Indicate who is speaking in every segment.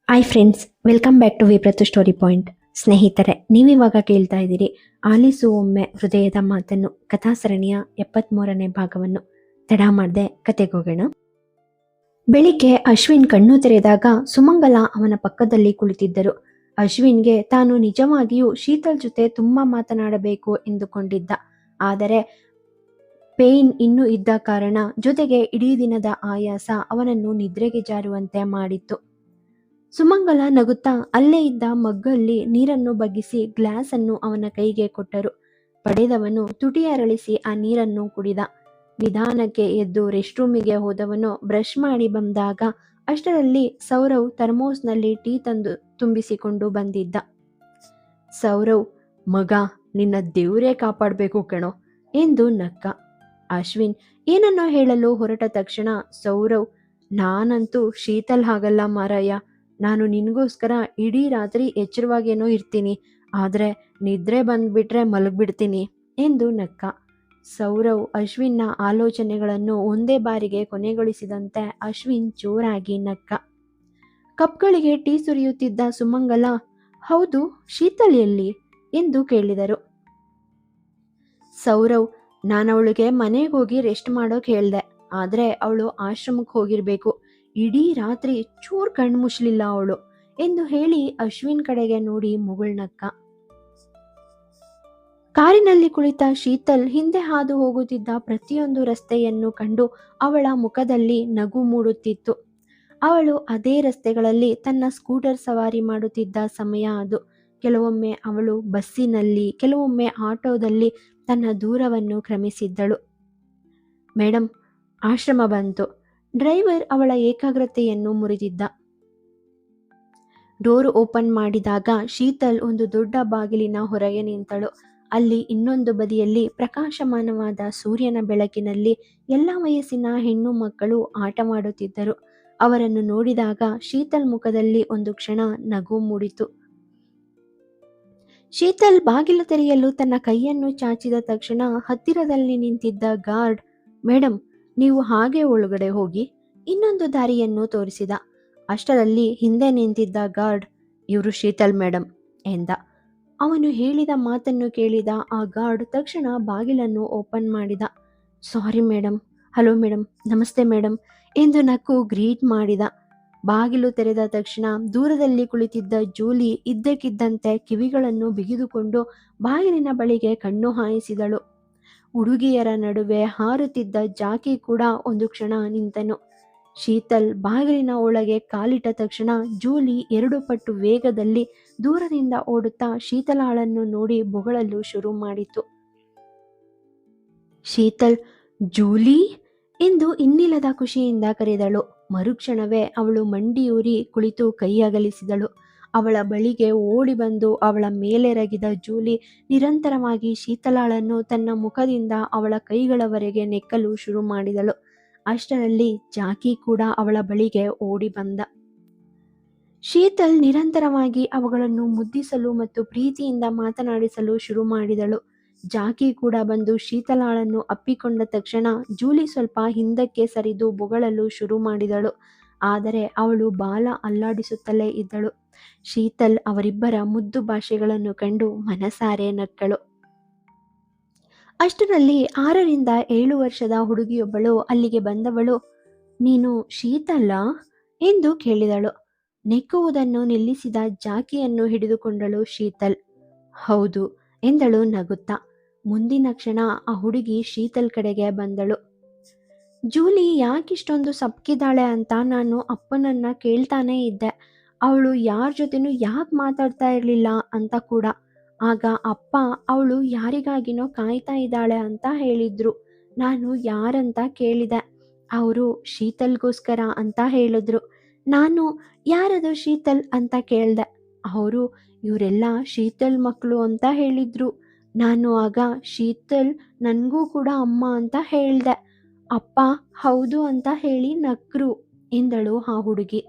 Speaker 1: Hi friends, welcome back to ವಿಪ್ರತು story point. ಸ್ನೇಹಿತರೆ, ನೀವಿವಾಗ ಕೇಳ್ತಾ ಇದ್ದೀರಿ ಆಲಿಸು ಒಮ್ಮೆ ಹೃದಯದ ಮಾತನ್ನು ಕಥಾಸರಣಿಯ 73ನೇ ಭಾಗವನ್ನು. ತಡ ಮಾಡದೆ ಕತೆಗೋಗೋಣ. ಬೆಳಿಗ್ಗೆ ಅಶ್ವಿನ್ ಕಣ್ಣು ತೆರೆದಾಗ ಸುಮಂಗಲ ಅವನ ಪಕ್ಕದಲ್ಲಿ ಕುಳಿತಿದ್ದರು. ಅಶ್ವಿನ್ಗೆ ತಾನು ನಿಜವಾಗಿಯೂ ಶೀತಲ್ ಜೊತೆ ತುಂಬಾ ಮಾತನಾಡಬೇಕು ಎಂದುಕೊಂಡಿದ್ದ. ಆದರೆ ಪೇಯ್ನ್ ಇನ್ನೂ ಇದ್ದ ಕಾರಣ, ಜೊತೆಗೆ ಇಡೀ ದಿನದ ಆಯಾಸ ಅವನನ್ನು ನಿದ್ರೆಗೆ ಜಾರುವಂತೆ ಮಾಡಿತ್ತು. ಸುಮಂಗಲ ನಗುತ್ತಾ ಅಲ್ಲೇ ಇದ್ದ ಮಗ್ಗಲ್ಲಿ ನೀರನ್ನು ಬಗ್ಗಿಸಿ ಗ್ಲಾಸ್ ಅನ್ನು ಅವನ ಕೈಗೆ ಕೊಟ್ಟರು. ಪಡೆದವನು ತುಟಿ ಅರಳಿಸಿ ಆ ನೀರನ್ನು ಕುಡಿದ. ನಿಧಾನಕ್ಕೆ ಎದ್ದು ರೆಸ್ಟ್ ರೂಮಿಗೆ ಹೋದವನು ಬ್ರಷ್ ಮಾಡಿ ಬಂದಾಗ ಅಷ್ಟರಲ್ಲಿ ಸೌರವ್ ಥರ್ಮೋಸ್ನಲ್ಲಿ ಟೀ ತಂದು ತುಂಬಿಸಿಕೊಂಡು ಬಂದಿದ್ದ. ಸೌರವ್, ಮಗ, ನಿನ್ನ ದೇವ್ರೇ ಕಾಪಾಡಬೇಕು ಕಣೋ ಎಂದು ನಕ್ಕ. ಅಶ್ವಿನ್ ಏನನ್ನೋ ಹೇಳಲು ಹೊರಟ ತಕ್ಷಣ ಸೌರವ್, ನಾನಂತೂ ಶೀತಲ್ ಹಾಗಲ್ಲ ಮಾರಾಯ, ನಾನು ನಿನಗೋಸ್ಕರ ಇಡೀ ರಾತ್ರಿ ಎಚ್ಚರವಾಗೇನೋ ಇರ್ತೀನಿ, ಆದರೆ ನಿದ್ರೆ ಬಂದ್ಬಿಟ್ರೆ ಮಲಗ್ಬಿಡ್ತೀನಿ ಎಂದು ನಕ್ಕ. ಸೌರವ್ ಅಶ್ವಿನ್ನ ಆಲೋಚನೆಗಳನ್ನು ಒಂದೇ ಬಾರಿಗೆ ಕೊನೆಗೊಳಿಸಿದಂತೆ ಅಶ್ವಿನ್ ಜೋರಾಗಿ ನಕ್ಕ. ಕಪ್ಗಳಿಗೆ ಟೀ ಸುರಿಯುತ್ತಿದ್ದ ಸುಮಂಗಲ, ಹೌದು, ಶೀತಲ್ ಎಲ್ಲಿ ಎಂದು ಕೇಳಿದರು. ಸೌರವ್, ನಾನವಳಿಗೆ ಮನೆಗೆ ಹೋಗಿ ರೆಸ್ಟ್ ಮಾಡೋಕೆ ಹೇಳ್ದೆ, ಆದರೆ ಅವಳು ಆಶ್ರಮಕ್ಕೆ ಹೋಗಿರ್ಬೇಕು, ಇಡೀ ರಾತ್ರಿ ಚೂರ್ ಕಣ್ಣು ಮುಚ್ಚಲಿಲ್ಲ ಅವಳು ಎಂದು ಹೇಳಿ ಅಶ್ವಿನ್ ಕಡೆಗೆ ನೋಡಿ ಮುಗುಳ್ನಕ್ಕ. ಕಾರಿನಲ್ಲಿ ಕುಳಿತ ಶೀತಲ್ ಹಿಂದೆ ಹಾದು ಹೋಗುತ್ತಿದ್ದ ಪ್ರತಿಯೊಂದು ರಸ್ತೆಯನ್ನು ಕಂಡು ಅವಳ ಮುಖದಲ್ಲಿ ನಗು ಮೂಡುತ್ತಿತ್ತು. ಅವಳು ಅದೇ ರಸ್ತೆಗಳಲ್ಲಿ ತನ್ನ ಸ್ಕೂಟರ್ ಸವಾರಿ ಮಾಡುತ್ತಿದ್ದ ಸಮಯ ಅದು. ಕೆಲವೊಮ್ಮೆ ಅವಳು ಬಸ್ಸಿನಲ್ಲಿ, ಕೆಲವೊಮ್ಮೆ ಆಟೋದಲ್ಲಿ ತನ್ನ ದೂರವನ್ನು ಕ್ರಮಿಸಿದ್ದಳು. ಮೇಡಮ್, ಆಶ್ರಮ ಬಂತು. ಡ್ರೈವರ್ ಅವಳ ಏಕಾಗ್ರತೆಯನ್ನು ಮುರಿದಿದ್ದ. ಡೋರ್ ಓಪನ್ ಮಾಡಿದಾಗ ಶೀತಲ್ ಒಂದು ದೊಡ್ಡ ಬಾಗಿಲಿನ ಹೊರಗೆ ನಿಂತಳು. ಅಲ್ಲಿ ಇನ್ನೊಂದು ಬದಿಯಲ್ಲಿ ಪ್ರಕಾಶಮಾನವಾದ ಸೂರ್ಯನ ಬೆಳಕಿನಲ್ಲಿ ಎಲ್ಲ ವಯಸ್ಸಿನ ಹೆಣ್ಣು ಮಕ್ಕಳು ಆಟವಾಡುತ್ತಿದ್ದರು. ಅವರನ್ನು ನೋಡಿದಾಗ ಶೀತಲ್ ಮುಖದಲ್ಲಿ ಒಂದು ಕ್ಷಣ ನಗು ಮೂಡಿತು. ಶೀತಲ್ ಬಾಗಿಲು ತೆರೆಯಲು ತನ್ನ ಕೈಯನ್ನು ಚಾಚಿದ ತಕ್ಷಣ ಹತ್ತಿರದಲ್ಲಿ ನಿಂತಿದ್ದ ಗಾರ್ಡ್, ಮೇಡಮ್, ನೀವು ಹಾಗೆ ಒಳಗಡೆ ಹೋಗಿ, ಇನ್ನೊಂದು ದಾರಿಯನ್ನು ತೋರಿಸಿದ. ಅಷ್ಟರಲ್ಲಿ ಹಿಂದೆ ನಿಂತಿದ್ದ ಗಾರ್ಡ್, ಇವರು ಶೀತಲ್ ಮೇಡಮ್ ಎಂದ. ಅವನು ಹೇಳಿದ ಮಾತನ್ನು ಕೇಳಿದ ಆ ಗಾರ್ಡ್ ತಕ್ಷಣ ಬಾಗಿಲನ್ನು ಓಪನ್ ಮಾಡಿದ. ಸಾರಿ ಮೇಡಮ್, ಹಲೋ ಮೇಡಮ್, ನಮಸ್ತೆ ಮೇಡಮ್ ಎಂದು ನಕ್ಕು ಗ್ರೀಟ್ ಮಾಡಿದ. ಬಾಗಿಲು ತೆರೆದ ತಕ್ಷಣ ದೂರದಲ್ಲಿ ಕುಳಿತಿದ್ದ ಜೂಲಿ ಇದ್ದಕ್ಕಿದ್ದಂತೆ ಕಿವಿಗಳನ್ನು ಬಿಗಿದುಕೊಂಡು ಬಾಗಿಲಿನ ಬಳಿಗೆ ಕಣ್ಣು ಹಾಯಿಸಿದಳು. ಹುಡುಗಿಯರ ನಡುವೆ ಹಾರುತ್ತಿದ್ದ ಜಾಕಿ ಕೂಡ ಒಂದು ಕ್ಷಣ ನಿಂತನು. ಶೀತಲ್ ಬಾಗಿಲಿನ ಒಳಗೆ ಕಾಲಿಟ್ಟ ತಕ್ಷಣ ಜೂಲಿ 2 ಪಟ್ಟು ವೇಗದಲ್ಲಿ ದೂರದಿಂದ ಓಡುತ್ತಾ ಶೀತಲಾಳನ್ನು ನೋಡಿ ಬೊಗಳಲು ಶುರು ಮಾಡಿತು. ಶೀತಲ್, ಜೂಲಿ ಎಂದು ಇನ್ನಿಲ್ಲದ ಖುಷಿಯಿಂದ ಕರೆದಳು. ಮರುಕ್ಷಣವೇ ಅವಳು ಮಂಡಿಯೂರಿ ಕುಳಿತು ಕೈ ಅಗಲಿಸಿದಳು. ಅವಳ ಬಳಿಗೆ ಓಡಿ ಬಂದು ಅವಳ ಮೇಲೆರಗಿದ ಜೂಲಿ ನಿರಂತರವಾಗಿ ಶೀತಲಾಳನ್ನು ತನ್ನ ಮುಖದಿಂದ ಅವಳ ಕೈಗಳವರೆಗೆ ನೆಕ್ಕಲು ಶುರು ಮಾಡಿದಳು. ಅಷ್ಟರಲ್ಲಿ ಜಾಕಿ ಕೂಡ ಅವಳ ಬಳಿಗೆ ಓಡಿ ಬಂದ. ಶೀತಲ್ ನಿರಂತರವಾಗಿ ಅವುಗಳನ್ನು ಮುದ್ದಿಸಲು ಮತ್ತು ಪ್ರೀತಿಯಿಂದ ಮಾತನಾಡಿಸಲು ಶುರು ಮಾಡಿದಳು. ಜಾಕಿ ಕೂಡ ಬಂದು ಶೀತಲಾಳನ್ನು ಅಪ್ಪಿಕೊಂಡ ತಕ್ಷಣ ಜೂಲಿ ಸ್ವಲ್ಪ ಹಿಂದಕ್ಕೆ ಸರಿದು ಬೊಗಳಲು ಶುರು ಮಾಡಿದಳು. ಆದರೆ ಅವಳು ಬಾಲ ಅಲ್ಲಾಡಿಸುತ್ತಲೇ ಇದ್ದಳು. ಶೀತಲ್ ಅವರಿಬ್ಬರ ಮುದ್ದು ಭಾಷೆಗಳನ್ನು ಕಂಡು ಮನಸಾರೆ ನಕ್ಕಳು. ಅಷ್ಟರಲ್ಲಿ 6ರಿಂದ 7 ವರ್ಷದ ಹುಡುಗಿಯೊಬ್ಬಳು ಅಲ್ಲಿಗೆ ಬಂದವಳು, ನೀನು ಶೀತಲ್ಲ ಎಂದು ಕೇಳಿದಳು. ನೆಕ್ಕುವುದನ್ನು ನಿಲ್ಲಿಸಿದ ಜಾಕಿಯನ್ನು ಹಿಡಿದುಕೊಂಡಳು ಶೀತಲ್. ಹೌದು ಎಂದಳು ನಗುತ್ತಾ. ಮುಂದಿನ ಕ್ಷಣ ಆ ಹುಡುಗಿ ಶೀತಲ್ ಕಡೆಗೆ ಬಂದಳು. ಜೂಲಿ ಯಾಕಿಷ್ಟೊಂದು ಸಪ್ಪಗಿದ್ದಾಳೆ ಅಂತ ನಾನು ಅಪ್ಪನನ್ನ ಕೇಳ್ತಾನೆ ಇದ್ದೆ. ಅವಳು ಯಾರ ಜೊತೆನೂ ಯಾಕೆ ಮಾತಾಡ್ತಾ ಇರಲಿಲ್ಲ ಅಂತ ಕೂಡ. ಆಗ ಅಪ್ಪ ಅವಳು ಯಾರಿಗಾಗಿನೋ ಕಾಯ್ತಾ ಇದ್ದಾಳೆ ಅಂತ ಹೇಳಿದ್ರು. ನಾನು ಯಾರಂತ ಕೇಳಿದೆ. ಅವರು ಶೀತಲ್ಗೋಸ್ಕರ ಅಂತ ಹೇಳಿದ್ರು. ನಾನು ಯಾರದು ಶೀತಲ್ ಅಂತ ಕೇಳ್ದೆ. ಅವರು ಇವರೆಲ್ಲ ಶೀತಲ್ ಮಕ್ಕಳು ಅಂತ ಹೇಳಿದ್ರು. ನಾನು ಆಗ ಶೀತಲ್ ನನಗೂ ಕೂಡ ಅಮ್ಮ ಅಂತ ಹೇಳ್ದೆ. ಅಪ್ಪ ಹೌದು ಅಂತ ಹೇಳಿ ನಕ್ರು ಎಂದಳು ಆ ಹುಡುಗಿ.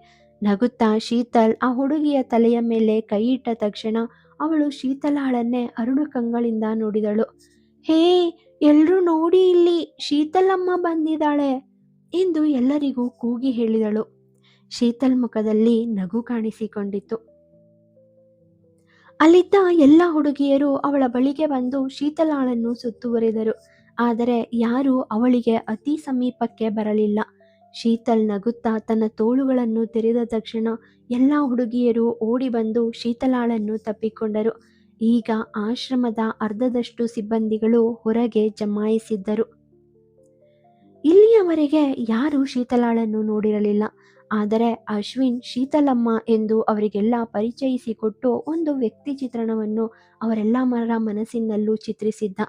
Speaker 1: ನಗುತ್ತಾ ಶೀತಲ್ ಆ ಹುಡುಗಿಯ ತಲೆಯ ಮೇಲೆ ಕೈ ಇಟ್ಟ ತಕ್ಷಣ ಅವಳು ಶೀತಲಾಳನ್ನೇ ಅರುಳು ಕಂಗಳಿಂದ ನೋಡಿದಳು. ಹೇ, ಎಲ್ರೂ ನೋಡಿ, ಇಲ್ಲಿ ಶೀತಲಮ್ಮ ಬಂದಿದ್ದಾಳೆ ಎಂದು ಎಲ್ಲರಿಗೂ ಕೂಗಿ ಹೇಳಿದಳು. ಶೀತಲ್ ಮುಖದಲ್ಲಿ ನಗು ಕಾಣಿಸಿಕೊಂಡಿತು. ಅಲ್ಲಿದ್ದ ಎಲ್ಲ ಹುಡುಗಿಯರು ಅವಳ ಬಳಿಗೆ ಬಂದು ಶೀತಲಾಳನ್ನು ಸುತ್ತುವರಿದರು. ಆದರೆ ಯಾರೂ ಅವಳಿಗೆ ಅತಿ ಸಮೀಪಕ್ಕೆ ಬರಲಿಲ್ಲ. ಶೀತಲ್ ನಗುತ್ತಾ ತನ್ನ ತೋಳುಗಳನ್ನು ತೆರೆದ ತಕ್ಷಣ ಎಲ್ಲ ಹುಡುಗಿಯರು ಓಡಿ ಬಂದು ಶೀತಲಾಳನ್ನು ತಪ್ಪಿಕೊಂಡರು. ಈಗ ಆಶ್ರಮದ ಅರ್ಧದಷ್ಟು ಸಿಬ್ಬಂದಿಗಳು ಹೊರಗೆ ಜಮಾಯಿಸಿದ್ದರು. ಇಲ್ಲಿಯವರೆಗೆ ಯಾರೂ ಶೀತಲಾಳನ್ನು ನೋಡಿರಲಿಲ್ಲ. ಆದರೆ ಅಶ್ವಿನ್ ಶೀತಲಮ್ಮ ಎಂದು ಅವರಿಗೆಲ್ಲ ಪರಿಚಯಿಸಿಕೊಟ್ಟು ಒಂದು ವ್ಯಕ್ತಿ ಚಿತ್ರಣವನ್ನು ಅವರೆಲ್ಲರ ಮನಸ್ಸಿನಲ್ಲೂ ಚಿತ್ರಿಸಿದ್ದ.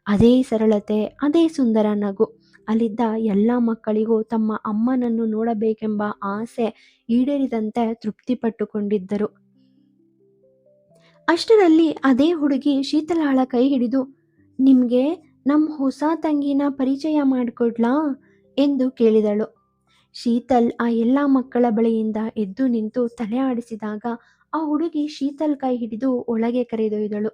Speaker 1: ಅದೇ ಸರಳತೆ, ಅದೇ ಸುಂದರ ನಗು. ಅಲ್ಲಿದ್ದ ಎಲ್ಲ ಮಕ್ಕಳಿಗೂ ತಮ್ಮ ಅಮ್ಮನನ್ನು ನೋಡಬೇಕೆಂಬ ಆಸೆ ಈಡೇರಿದಂತೆ ತೃಪ್ತಿಪಟ್ಟುಕೊಂಡಿದ್ದರು. ಅಷ್ಟರಲ್ಲಿ ಅದೇ ಹುಡುಗಿ ಶೀತಲಾಳ ಕೈ ಹಿಡಿದು, ನಿಮ್ಗೆ ನಮ್ಮ ಹೊಸ ತಂಗಿನ ಪರಿಚಯ ಮಾಡಿಕೊಡ್ಲಾ ಎಂದು ಕೇಳಿದಳು. ಶೀತಲ್ ಆ ಎಲ್ಲ ಮಕ್ಕಳ ಬಳಿಯಿಂದ ಎದ್ದು ನಿಂತು ತಲೆ ಆಡಿಸಿದಾಗ ಆ ಹುಡುಗಿ ಶೀತಲ್ ಕೈ ಹಿಡಿದು ಒಳಗೆ ಕರೆದೊಯ್ದಳು.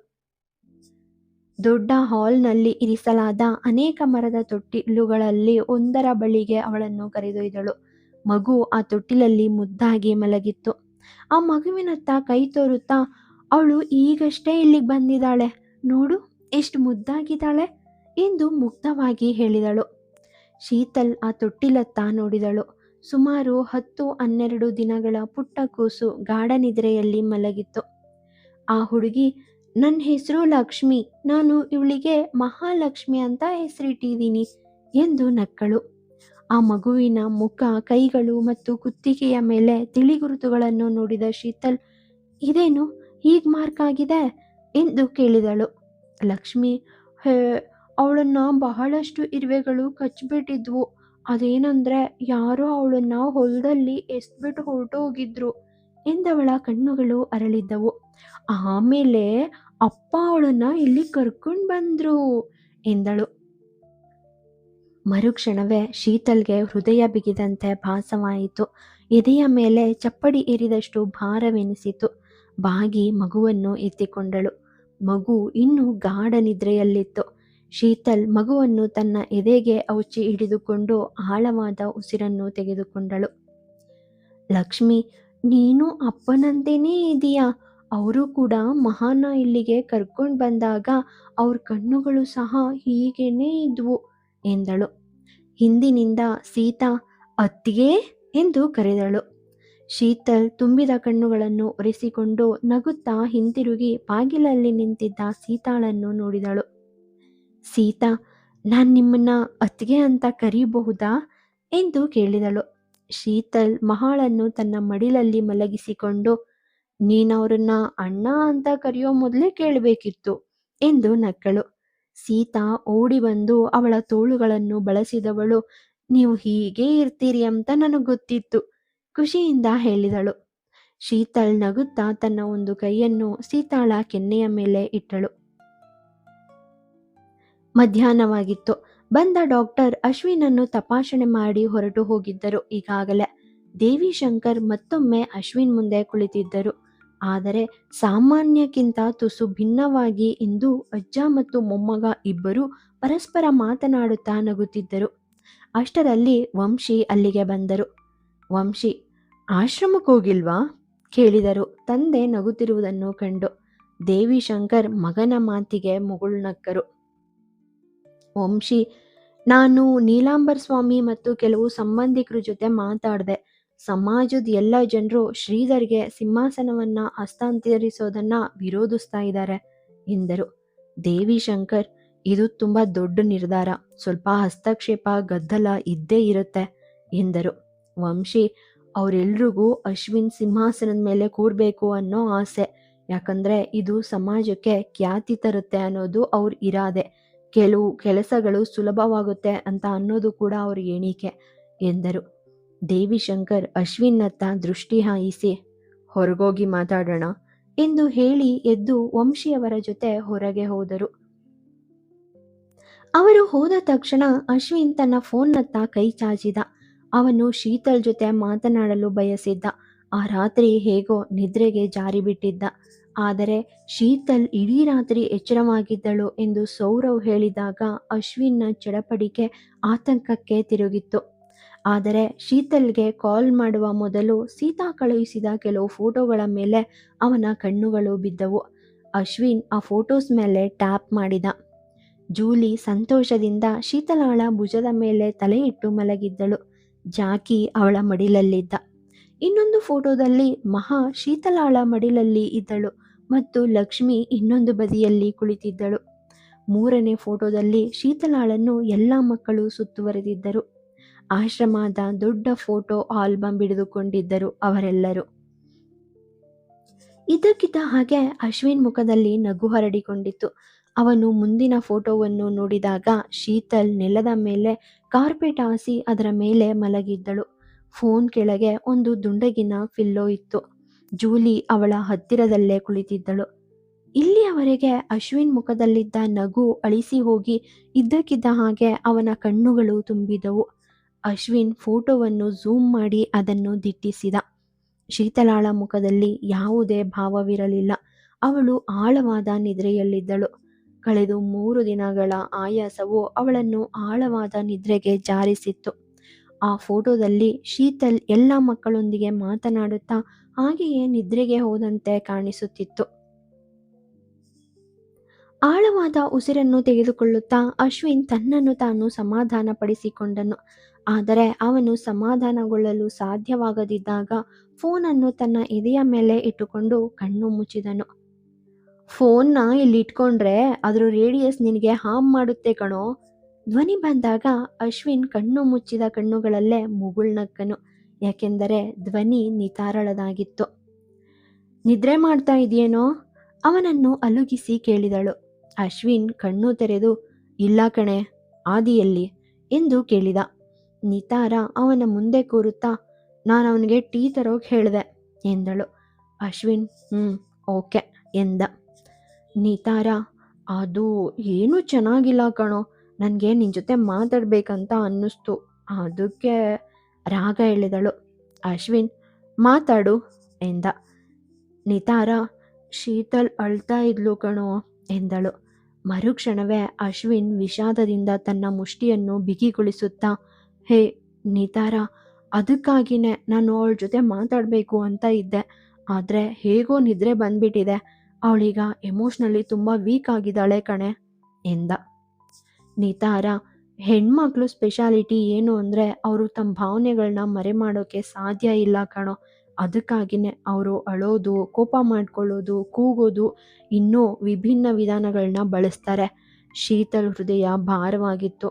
Speaker 1: ದೊಡ್ಡ ಹಾಲ್ನಲ್ಲಿ ಇರಿಸಲಾದ ಅನೇಕ ಮರದ ತೊಟ್ಟಿಲುಗಳಲ್ಲಿ ಒಂದರ ಬಳಿಗೆ ಅವಳನ್ನು ಕರೆದೊಯ್ದಳು. ಮಗು ಆ ತೊಟ್ಟಿಲಲ್ಲಿ ಮುದ್ದಾಗಿ ಮಲಗಿತ್ತು. ಆ ಮಗುವಿನತ್ತ ಕೈ ತೋರುತ್ತಾ, ಅವಳು ಈಗಷ್ಟೇ ಇಲ್ಲಿಗೆ ಬಂದಿದ್ದಾಳೆ, ನೋಡು ಎಷ್ಟು ಮುದ್ದಾಗಿದ್ದಾಳೆ ಎಂದು ಮುಗ್ಧವಾಗಿ ಹೇಳಿದಳು. ಶೀತಲ್ ಆ ತೊಟ್ಟಿಲತ್ತ ನೋಡಿದಳು. ಸುಮಾರು 10-12 ದಿನಗಳ ಪುಟ್ಟ ಕೂಸು ಗಾಢ ನಿದ್ರೆಯಲ್ಲಿ ಮಲಗಿತ್ತು. ಆ ಹುಡುಗಿ, ನನ್ನ ಹೆಸರು ಲಕ್ಷ್ಮಿ, ನಾನು ಇವಳಿಗೆ ಮಹಾಲಕ್ಷ್ಮಿ ಅಂತ ಹೆಸರಿಟ್ಟಿದ್ದೀನಿ ಎಂದು ನಕ್ಕಳು. ಆ ಮಗುವಿನ ಮುಖ, ಕೈಗಳು ಮತ್ತು ಕುತ್ತಿಗೆಯ ಮೇಲೆ ತಿಳಿಗುರುತುಗಳನ್ನು ನೋಡಿದ ಶೀತಲ್, ಇದೇನು ಹೀಗೆ ಮಾರ್ಕ್ ಆಗಿದೆ ಎಂದು ಕೇಳಿದಳು. ಲಕ್ಷ್ಮಿ, ಅವಳನ್ನ ಬಹಳಷ್ಟು ಇರುವೆಗಳು ಕಚ್ಚಿಬಿಟ್ಟಿದ್ವು. ಅದೇನಂದ್ರೆ ಯಾರೋ ಅವಳನ್ನ ಹೊಲದಲ್ಲಿ ಎಸ್ಬಿಟ್ಟು ಹೊರಟೋಗಿದ್ರು ಎಂದವಳ ಕಣ್ಣುಗಳು ಅರಳಿದ್ದವು. ಆಮೇಲೆ ಅಪ್ಪ ಅವಳನ್ನ ಇಲ್ಲಿ ಕರ್ಕೊಂಡು ಬಂದ್ರು ಎಂದಳು. ಮರುಕ್ಷಣವೇ ಶೀತಲ್ಗೆ ಹೃದಯ ಬಿಗಿದಂತೆ ಭಾಸವಾಯಿತು. ಎದೆಯ ಮೇಲೆ ಚಪ್ಪಡಿ ಏರಿದಷ್ಟು ಭಾರವೆನಿಸಿತು. ಬಾಗಿ ಮಗುವನ್ನು ಎತ್ತಿಕೊಂಡಳು. ಮಗು ಇನ್ನೂ ಗಾಢ ನಿದ್ರೆಯಲ್ಲಿತ್ತು. ಶೀತಲ್ ಮಗುವನ್ನು ತನ್ನ ಎದೆಗೆ ಔಚಿ ಹಿಡಿದುಕೊಂಡು ಆಳವಾದ ಉಸಿರನ್ನು ತೆಗೆದುಕೊಂಡಳು. ಲಕ್ಷ್ಮಿ, ನೀನು ಅಪ್ಪನಂತೆಯೇ ಇದೀಯಾ. ಅವರು ಕೂಡ ಮಹಾನ ಇಲ್ಲಿಗೆ ಕರ್ಕೊಂಡು ಬಂದಾಗ ಅವ್ರ ಕಣ್ಣುಗಳು ಸಹ ಹೀಗೇನೇ ಇದ್ವು ಎಂದಳು. ಹಿಂದಿನಿಂದ ಸೀತಾ, ಅತ್ತಿಗೆ ಎಂದು ಕರೆದಳು. ಶೀತಲ್ ತುಂಬಿದ ಕಣ್ಣುಗಳನ್ನು ಒರೆಸಿಕೊಂಡು ನಗುತ್ತಾ ಹಿಂತಿರುಗಿ ಬಾಗಿಲಲ್ಲಿ ನಿಂತಿದ್ದ ಸೀತಾಳನ್ನು ನೋಡಿದಳು. ಸೀತಾ, ನಾನು ನಿಮ್ಮನ್ನ ಅತ್ತಿಗೆ ಅಂತ ಕರೀಬಹುದಾ ಎಂದು ಕೇಳಿದಳು. ಶೀತಲ್ ಮಹಾಳನ್ನು ತನ್ನ ಮಡಿಲಲ್ಲಿ ಮಲಗಿಸಿಕೊಂಡು, ನೀನವ್ರನ್ನ ಅಣ್ಣ ಅಂತ ಕರೆಯೋ ಮೊದಲೇ ಕೇಳಬೇಕಿತ್ತು ಎಂದು ನಕ್ಕಳು. ಸೀತಾ ಓಡಿ ಬಂದು ಅವಳ ತೋಳುಗಳನ್ನು ಬಳಸಿದವಳು, ನೀವು ಹೀಗೆ ಇರ್ತೀರಿ ಅಂತ ನನಗೆ ಗೊತ್ತಿತ್ತು ಖುಷಿಯಿಂದ ಹೇಳಿದಳು. ಶೀತಲ್ ನಗುತ್ತಾ ತನ್ನ ಒಂದು ಕೈಯನ್ನು ಸೀತಾಳ ಕೆನ್ನೆಯ ಮೇಲೆ ಇಟ್ಟಳು. ಮಧ್ಯಾಹ್ನವಾಗಿತ್ತು. ಬಂದ ಡಾಕ್ಟರ್ ಅಶ್ವಿನನ್ನು ತಪಾಸಣೆ ಮಾಡಿ ಹೊರಟು ಹೋಗಿದ್ದರು. ಈಗಾಗಲೇ ದೇವಿಶಂಕರ್ ಮತ್ತೊಮ್ಮೆ ಅಶ್ವಿನ್ ಮುಂದೆ ಕುಳಿತಿದ್ದರು. ಆದರೆ ಸಾಮಾನ್ಯಕ್ಕಿಂತ ತುಸು ಭಿನ್ನವಾಗಿ ಇಂದು ಅಜ್ಜ ಮತ್ತು ಮೊಮ್ಮಗ ಇಬ್ಬರೂ ಪರಸ್ಪರ ಮಾತನಾಡುತ್ತಾ ನಗುತ್ತಿದ್ದರು. ಅಷ್ಟರಲ್ಲಿ ವಂಶಿ ಅಲ್ಲಿಗೆ ಬಂದರು. ವಂಶಿ, ಆಶ್ರಮಕ್ಕೆ ಹೋಗಿಲ್ವಾ ಕೇಳಿದರು ತಂದೆ ನಗುತ್ತಿರುವುದನ್ನು ಕಂಡು. ದೇವಿಶಂಕರ್ ಮಗನ ಮಾತಿಗೆ ಮುಗುಳ್ನಕ್ಕರು. ವಂಶಿ, ನಾನು ನೀಲಾಂಬರ್ ಸ್ವಾಮಿ ಮತ್ತು ಕೆಲವು ಸಂಬಂಧಿಕರ ಜೊತೆ ಮಾತಾಡಿದೆ. ಸಮಾಜದ ಎಲ್ಲ ಜನರು ಶ್ರೀಧರ್ಗೆ ಸಿಂಹಾಸನವನ್ನ ಹಸ್ತಾಂತರಿಸೋದನ್ನ ವಿರೋಧಿಸ್ತಾ ಇದ್ದಾರೆ ಎಂದರು. ದೇವಿಶಂಕರ್, ಇದು ತುಂಬಾ ದೊಡ್ಡ ನಿರ್ಧಾರ, ಸ್ವಲ್ಪ ಹಸ್ತಕ್ಷೇಪ ಗದ್ದಲ ಇದ್ದೇ ಇರುತ್ತೆ ಎಂದರು. ವಂಶಿ, ಅವರೆಲ್ರಿಗೂ ಅಶ್ವಿನ್ ಸಿಂಹಾಸನದ ಮೇಲೆ ಕೂರ್ಬೇಕು ಅನ್ನೋ ಆಸೆ. ಯಾಕಂದ್ರೆ ಇದು ಸಮಾಜಕ್ಕೆ ಖ್ಯಾತಿ ತರುತ್ತೆ ಅನ್ನೋದು ಅವ್ರ ಇರಾದೆ. ಕೆಲವು ಕೆಲಸಗಳು ಸುಲಭವಾಗುತ್ತೆ ಅಂತ ಅನ್ನೋದು ಕೂಡ ಅವ್ರ ಎಣಿಕೆ ಎಂದರು. ದೇವಿಶಂಕರ್ ಅಶ್ವಿನ್ನತ್ತ ದೃಷ್ಟಿ ಹಾಯಿಸಿ, ಹೊರಗೋಗಿ ಮಾತಾಡೋಣ ಎಂದು ಹೇಳಿ ಎದ್ದು ವಂಶಿಯವರ ಜೊತೆ ಹೊರಗೆ ಹೋದರು. ಅವರು ಹೋದ ತಕ್ಷಣ ಅಶ್ವಿನ್ ತನ್ನ ಫೋನ್ನತ್ತ ಕೈ ಚಾಚಿದ. ಅವನು ಶೀತಲ್ ಜೊತೆ ಮಾತನಾಡಲು ಬಯಸಿದ್ದ. ಆ ರಾತ್ರಿ ಹೇಗೋ ನಿದ್ರೆಗೆ ಜಾರಿ ಬಿಟ್ಟಿದ್ದ. ಆದರೆ ಶೀತಲ್ ಇಡೀ ರಾತ್ರಿ ಎಚ್ಚರವಾಗಿದ್ದಳು ಎಂದು ಸೌರವ್ ಹೇಳಿದಾಗ ಅಶ್ವಿನ್ನ ಚಡಪಡಿಕೆ ಆತಂಕಕ್ಕೆ ತಿರುಗಿತ್ತು. ಆದರೆ ಶೀತಲ್ಗೆ ಕಾಲ್ ಮಾಡುವ ಮೊದಲು ಸೀತಾ ಕಳುಹಿಸಿದ ಕೆಲವು ಫೋಟೋಗಳ ಮೇಲೆ ಅವನ ಕಣ್ಣುಗಳು ಬಿದ್ದವು. ಅಶ್ವಿನ್ ಆ ಫೋಟೋಸ್ ಮೇಲೆ ಟ್ಯಾಪ್ ಮಾಡಿದ. ಜೂಲಿ ಸಂತೋಷದಿಂದ ಶೀತಲಾಳ ಭುಜದ ಮೇಲೆ ತಲೆಯಿಟ್ಟು ಮಲಗಿದ್ದಳು. ಜಾಕಿ ಅವಳ ಮಡಿಲಲ್ಲಿದ್ದ. ಇನ್ನೊಂದು ಫೋಟೋದಲ್ಲಿ ಮಹಾ ಶೀತಲಾಳ ಮಡಿಲಲ್ಲಿ ಇದ್ದಳು ಮತ್ತು ಲಕ್ಷ್ಮಿ ಇನ್ನೊಂದು ಬದಿಯಲ್ಲಿ ಕುಳಿತಿದ್ದಳು. ಮೂರನೇ ಫೋಟೋದಲ್ಲಿ ಶೀತಲಾಳನ್ನು ಎಲ್ಲ ಮಕ್ಕಳು ಸುತ್ತುವರೆದಿದ್ದರು. ಆಶ್ರಮದ ದೊಡ್ಡ ಫೋಟೋ ಆಲ್ಬಮ್ ಹಿಡಿದುಕೊಂಡಿದ್ದರು ಅವರೆಲ್ಲರೂ. ಇದ್ದಕ್ಕಿದ್ದ ಹಾಗೆ ಅಶ್ವಿನ್ ಮುಖದಲ್ಲಿ ನಗು ಹರಡಿಕೊಂಡಿತ್ತು. ಅವನು ಮುಂದಿನ ಫೋಟೋವನ್ನು ನೋಡಿದಾಗ ಶೀತಲ್ ನೆಲದ ಮೇಲೆ ಕಾರ್ಪೆಟ್ ಹಾಸಿ ಅದರ ಮೇಲೆ ಮಲಗಿದ್ದಳು. ಫೋನ್ ಕೆಳಗೆ ಒಂದು ದುಂಡಗಿನ ಪಿಲ್ಲೋ ಇತ್ತು. ಜೂಲಿ ಅವಳ ಹತ್ತಿರದಲ್ಲೇ ಕುಳಿತಿದ್ದಳು. ಇಲ್ಲಿಯವರೆಗೆ ಅಶ್ವಿನ್ ಮುಖದಲ್ಲಿದ್ದ ನಗು ಅಳಿಸಿ ಹೋಗಿ ಇದ್ದಕ್ಕಿದ್ದ ಹಾಗೆ ಅವನ ಕಣ್ಣುಗಳು ತುಂಬಿದವು. ಅಶ್ವಿನ್ ಫೋಟೋವನ್ನು ಝೂಮ್ ಮಾಡಿ ಅದನ್ನು ದಿಟ್ಟಿಸಿದ. ಶೀತಲಾಳ ಮುಖದಲ್ಲಿ ಯಾವುದೇ ಭಾವವಿರಲಿಲ್ಲ. ಅವಳು ಆಳವಾದ ನಿದ್ರೆಯಲ್ಲಿದ್ದಳು. ಕಳೆದ 3 ದಿನಗಳ ಆಯಾಸವು ಅವಳನ್ನು ಆಳವಾದ ನಿದ್ರೆಗೆ ಜಾರಿಸಿತ್ತು. ಆ ಫೋಟೋದಲ್ಲಿ ಶೀತಲ್ ಎಲ್ಲ ಮಕ್ಕಳೊಂದಿಗೆ ಮಾತನಾಡುತ್ತಾ ಹಾಗೆಯೇ ನಿದ್ರೆಗೆ ಹೋದಂತೆ ಕಾಣಿಸುತ್ತಿತ್ತು. ಆಳವಾದ ಉಸಿರನ್ನು ತೆಗೆದುಕೊಳ್ಳುತ್ತಾ ಅಶ್ವಿನ್ ತನ್ನನ್ನು ತಾನು ಸಮಾಧಾನ ಪಡಿಸಿಕೊಂಡನು. ಆದರೆ ಅವನು ಸಮಾಧಾನಗೊಳ್ಳಲು ಸಾಧ್ಯವಾಗದಿದ್ದಾಗ ಫೋನನ್ನು ತನ್ನ ಎದೆಯ ಮೇಲೆ ಇಟ್ಟುಕೊಂಡು ಕಣ್ಣು ಮುಚ್ಚಿದನು. ಫೋನ್ನ ಇಲ್ಲಿ ಇಟ್ಕೊಂಡ್ರೆ ಅದ್ರ ರೇಡಿಯಸ್ ನಿನಗೆ ಹಾರ್ಮ್ ಮಾಡುತ್ತೆ ಕಣೋ. ಧ್ವನಿ ಬಂದಾಗ ಅಶ್ವಿನ್ ಕಣ್ಣು ಮುಚ್ಚಿದ ಕಣ್ಣುಗಳಲ್ಲೇ ಮುಗುಳ್ನಕ್ಕನು. ಯಾಕೆಂದರೆ ಧ್ವನಿ ನಿತಾರಳದಾಗಿತ್ತು. ನಿದ್ರೆ ಮಾಡ್ತಾ ಇದೆಯೇನೋ? ಅವನನ್ನು ಅಲುಗಿಸಿ ಕೇಳಿದಳು. ಅಶ್ವಿನ್ ಕಣ್ಣು ತೆರೆದು ಇಲ್ಲ ಕಣೆ, ಆದಿಯಲ್ಲಿ ಎಂದು ಕೇಳಿದ. ನಿತಾರ ಅವನ ಮುಂದೆ ಕೂರುತ್ತಾ ನಾನು ಅವನಿಗೆ ಟೀ ತರೋಕೆ ಹೇಳಿದೆ ಎಂದಳು. ಅಶ್ವಿನ್ ಓಕೆ ಎಂದ. ನಿತಾರ ಅದು ಏನೂ ಚೆನ್ನಾಗಿಲ್ಲ ಕಣೋ, ನನಗೆ ನಿನ್ನ ಜೊತೆ ಮಾತಾಡ್ಬೇಕಂತ ಅನ್ನಿಸ್ತು, ಅದಕ್ಕೆ ರಾಗ ಎಳೆದಳು. ಅಶ್ವಿನ್ ಮಾತಾಡು ಎಂದ. ನಿತಾರ ಶೀತಲ್ ಅಳ್ತಾ ಇದ್ಲು ಕಣೋ ಎಂದಳು. ಮರುಕ್ಷಣವೇ ಅಶ್ವಿನ್ ವಿಷಾದದಿಂದ ತನ್ನ ಮುಷ್ಟಿಯನ್ನು ಬಿಗಿಗೊಳಿಸುತ್ತಾ ಹೇ ನಿತಾರ, ಅದಕ್ಕಾಗಿಯೇ ನಾನು ಅವಳ ಜೊತೆ ಮಾತಾಡಬೇಕು ಅಂತ ಇದ್ದೆ, ಆದರೆ ಹೇಗೋ ನಿದ್ರೆ ಬಂದ್ಬಿಟ್ಟಿದೆ, ಅವಳೀಗ ಎಮೋಷ್ನಲಿ ತುಂಬ ವೀಕ್ ಆಗಿದ್ದಾಳೆ ಕಣೆ ಎಂದ. ನಿತಾರ ಹೆಣ್ಮಕ್ಳು ಸ್ಪೆಷಾಲಿಟಿ ಏನು ಅಂದರೆ ಅವರು ತಮ್ಮ ಭಾವನೆಗಳನ್ನ ಮರೆ ಮಾಡೋಕ್ಕೆ ಸಾಧ್ಯ ಇಲ್ಲ ಕಣೋ, ಅದಕ್ಕಾಗಿಯೇ ಅವರು ಅಳೋದು, ಕೋಪ ಮಾಡ್ಕೊಳ್ಳೋದು, ಕೂಗೋದು, ಇನ್ನೂ ವಿಭಿನ್ನ ವಿಧಾನಗಳನ್ನ ಬಳಸ್ತಾರೆ. ಶೀತಲ್ ಹೃದಯ ಭಾರವಾಗಿತ್ತು.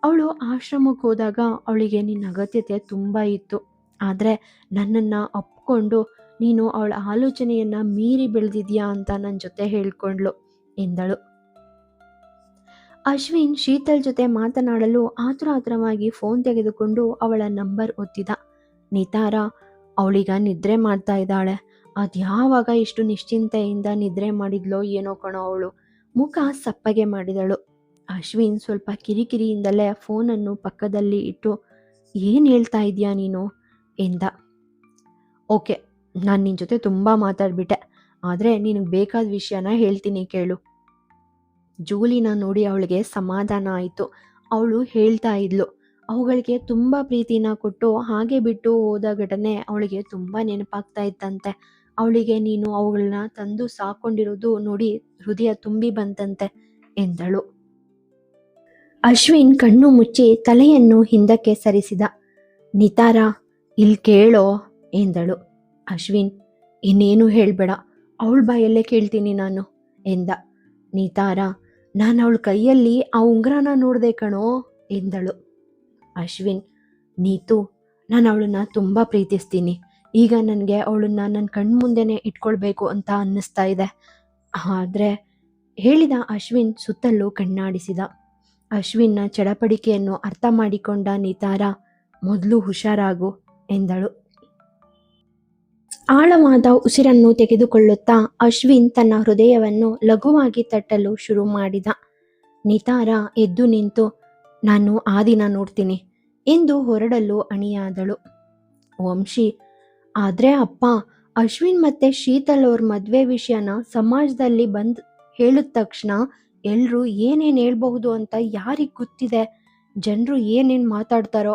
Speaker 1: ಅವಳು ಆಶ್ರಮಕ್ಕೆ ಹೋದಾಗ ಅವಳಿಗೆ ನಿನ್ನ ಅಗತ್ಯತೆ ತುಂಬ ಇತ್ತು, ಆದರೆ ನನ್ನನ್ನು ಒಪ್ಕೊಂಡು ನೀನು ಅವಳ ಆಲೋಚನೆಯನ್ನು ಮೀರಿ ಬೆಳೆದಿದ್ಯಾ ಅಂತ ನನ್ನ ಜೊತೆ ಹೇಳ್ಕೊಂಡ್ಳು ಎಂದಳು. ಅಶ್ವಿನ್ ಶೀತಲ್ ಜೊತೆ ಮಾತನಾಡಲು ಆತುರವಾಗಿ ಫೋನ್ ತೆಗೆದುಕೊಂಡು ಅವಳ ನಂಬರ್ ಒತ್ತಿದ. ನಿತಾರ ಅವಳೀಗ ನಿದ್ರೆ ಮಾಡ್ತಾ ಇದ್ದಾಳೆ, ಅದ್ಯಾವಾಗ ಇಷ್ಟು ನಿಶ್ಚಿಂತೆಯಿಂದ ನಿದ್ರೆ ಮಾಡಿದ್ಲೋ ಏನೋ ಕಣೋ ಅವಳು. ಮುಖ ಸಪ್ಪಗೆ ಮಾಡಿದಳು. ಅಶ್ವಿನ್ ಸ್ವಲ್ಪ ಕಿರಿಕಿರಿಯಿಂದಲೇ ಫೋನನ್ನು ಪಕ್ಕದಲ್ಲಿ ಇಟ್ಟು ಏನು ಹೇಳ್ತಾ ಇದೀಯಾ ನೀನು ಎಂದ. ಓಕೆ, ನಾನು ನಿನ್ನ ಜೊತೆ ತುಂಬ ಮಾತಾಡ್ಬಿಟ್ಟೆ, ಆದರೆ ನಿನಗೆ ಬೇಕಾದ ವಿಷಯನ ಹೇಳ್ತೀನಿ ಕೇಳು. ಜೂಲಿನ ನೋಡಿ ಅವಳಿಗೆ ಸಮಾಧಾನ ಆಯಿತು. ಅವಳು ಹೇಳ್ತಾ ಇದ್ಲು, ಅವುಗಳಿಗೆ ತುಂಬ ಪ್ರೀತಿನ ಕೊಟ್ಟು ಹಾಗೆ ಬಿಟ್ಟು ಹೋದ ಘಟನೆ ಅವಳಿಗೆ ತುಂಬ ನೆನಪಾಗ್ತಾ ಇತ್ತಂತೆ. ಅವಳಿಗೆ ನೀನು ಅವುಗಳನ್ನ ತಂದು ಸಾಕೊಂಡಿರೋದು ನೋಡಿ ಹೃದಯ ತುಂಬಿ ಬಂತಂತೆ ಎಂದಳು. ಅಶ್ವಿನ್ ಕಣ್ಣು ಮುಚ್ಚಿ ತಲೆಯನ್ನು ಹಿಂದಕ್ಕೆ ಸರಿಸಿದ. ನಿತಾರ ಇಲ್ಲಿ ಕೇಳೋ ಎಂದಳು. ಅಶ್ವಿನ್ ಇನ್ನೇನು ಹೇಳಬೇಡ, ಅವಳ ಬಾಯಲ್ಲೇ ಕೇಳ್ತೀನಿ ನಾನು ಎಂದ. ನಿತಾರ ನಾನು ಅವಳ ಕೈಯಲ್ಲಿ ಆ ಉಂಗುರನ ನೋಡಿದೆ ಕಣೋ ಎಂದಳು. ಅಶ್ವಿನ್ ನೀತು, ನಾನು ಅವಳನ್ನ ತುಂಬ ಪ್ರೀತಿಸ್ತೀನಿ. ಈಗ ನನಗೆ ಅವಳನ್ನ ನನ್ನ ಕಣ್ಮುಂದೆನೇ ಇಟ್ಕೊಳ್ಬೇಕು ಅಂತ ಅನ್ನಿಸ್ತಾ ಇದೆ. ಆದರೆ ಹೇಳಿದ ಅಶ್ವಿನ್ ಸುತ್ತಲೂ ಕಣ್ಣಾಡಿಸಿದ. ಅಶ್ವಿನ್ನ ಚಡಪಡಿಕೆಯನ್ನು ಅರ್ಥ ಮಾಡಿಕೊಂಡ ನಿತಾರ ಮೊದಲು ಹುಷಾರಾಗು ಎಂದಳು. ಆಳವಾದ ಉಸಿರನ್ನು ತೆಗೆದುಕೊಳ್ಳುತ್ತಾ ಅಶ್ವಿನ್ ತನ್ನ ಹೃದಯವನ್ನು ಲಘುವಾಗಿ ತಟ್ಟಲು ಶುರು ಮಾಡಿದ. ನಿತಾರ ಎದ್ದು ನಿಂತು ನಾನು ಆ ದಿನ ನೋಡ್ತೀನಿ ಎಂದು ಹೊರಡಲು ಅಣಿಯಾದಳು. ವಂಶಿ ಆದರೆ ಅಪ್ಪ, ಅಶ್ವಿನ್ ಮತ್ತೆ ಶೀತಲ್ ಅವ್ರ ಮದುವೆ ವಿಷಯನ ಸಮಾಜದಲ್ಲಿ ಬಂದು ಹೇಳಿದ ತಕ್ಷಣ ಎಲ್ಲರೂ ಏನೇನು ಹೇಳ್ಬಹುದು ಅಂತ ಯಾರಿಗೆ ಗೊತ್ತಿದೆ, ಜನರು ಏನೇನು ಮಾತಾಡ್ತಾರೋ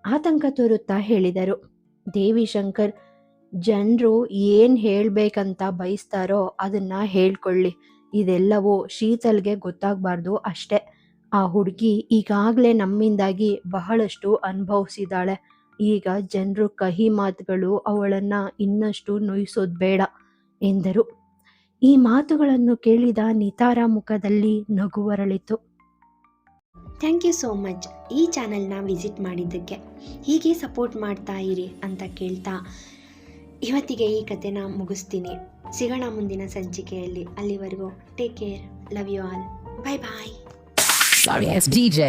Speaker 1: ಆತಂಕ ತೋರುತ್ತಾ ಹೇಳಿದರು. ದೇವಿಶಂಕರ್, ಜನರು ಏನ್ ಹೇಳ್ಬೇಕಂತ ಬಯಸ್ತಾರೋ ಅದನ್ನ ಹೇಳ್ಕೊಳ್ಳಿ. ಇದೆಲ್ಲವೂ ಶೀತಲ್ಗೆ ಗೊತ್ತಾಗ್ಬಾರ್ದು ಅಷ್ಟೆ. ಆ ಹುಡುಗಿ ಈಗಾಗ್ಲೇ ನಮ್ಮಿಂದಾಗಿ ಬಹಳಷ್ಟು ಅನುಭವಿಸಿದಾಳೆ. ಈಗ ಜನರು ಕಹಿ ಮಾತುಗಳು ಅವಳನ್ನ ಇನ್ನಷ್ಟು ನೋಯಿಸೋದ್ ಬೇಡ ಎಂದರು. ಈ ಮಾತುಗಳನ್ನು ಕೇಳಿದ ನಿತಾರ ಮುಖದಲ್ಲಿ ನಗು ಅರಳಿತು. ಥ್ಯಾಂಕ್ ಯು ಸೋ ಮಚ್ ಈ ಚಾನೆಲ್ನ ವಿಸಿಟ್ ಮಾಡಿದ್ದಕ್ಕೆ. ಹೀಗೆ ಸಪೋರ್ಟ್ ಮಾಡ್ತಾ ಇರಿ ಅಂತ ಕೇಳ್ತಾ ಇವತ್ತಿಗೆ ಈ ಕಥೆನ ಮುಗಿಸ್ತೀನಿ. ಸಿಗೋಣ ಮುಂದಿನ ಸಂಚಿಕೆಯಲ್ಲಿ. ಅಲ್ಲಿವರೆಗೂ take care, love you all, bye bye.
Speaker 2: Sorry, it's DJ.